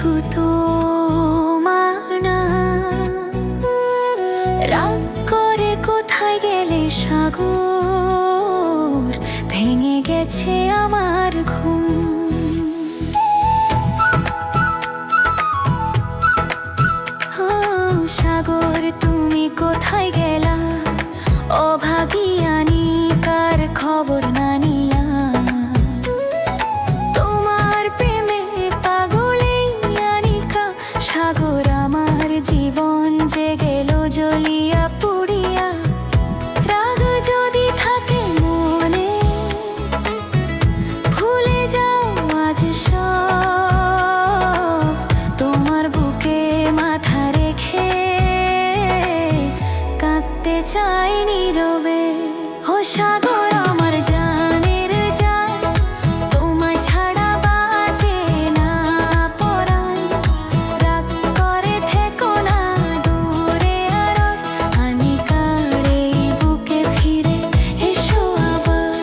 শুধু তোমার না। রাগ করে কোথায় গেলে সাগর, ভেঙে গেছে আমার ঘুম। সাগর তুমি কোথায় গেলা, অভাগিয়ানি কার খবর না নিলা। তোমার প্রেমে পাগলে আনিকা, সাগর আমার জীবন যে গেল জ্বলিয়া পুড়িয়া। রাগ যদি থাকে মনে, ভুলে যাও আজ সব। তোমার বুকে মাথা রেখে কাঁদতে চাই নীরবে। ও সাগর আমার জানের জান, তোমায় ছাড়া বাঁচে না পরাণ। রাগ করে থেকো না দূরে আড়াল, আনিকার এই বুকে ফিরে এসো আবার।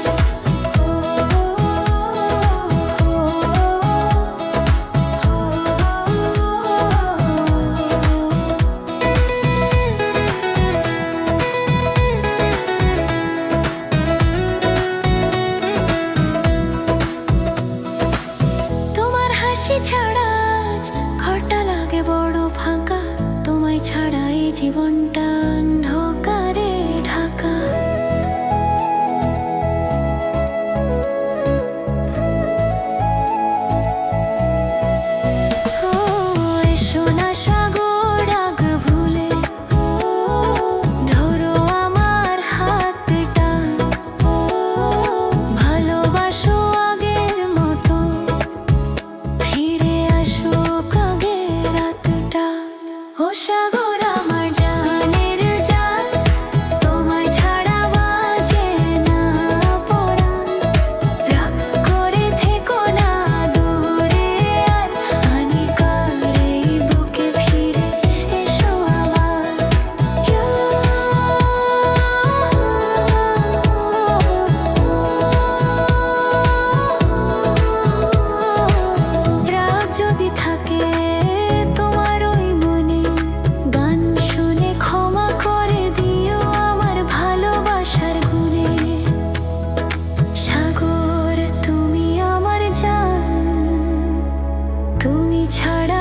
তোমার হাসি ছাড়া আজ ঘরটা লাগে বড় ফাঁকা। তোমায় ছাড়া এই জীবনটা অন্ধকারে ঢাকা। ও এসো না সাগর রাগ ভুলে, ধরো আমার হাতটা। ভালোবাসো আগের মতো, ফিরে আসো আগের রাতটা। ও সাগর আমার জানের জান, তোমায় ছাড়া বাঁচে না পরাণ। রাগ করে থেকো না দূরে আর, আনিকার এই বুকে ফিরে এসো আবার। রাগ যদি থাকে তোমার ওই মনে, গান শুনে ক্ষমা করে দিও আমার ভালোবাসার গুণে। সাগর তুমি আমার জান, তুমি ছাড়া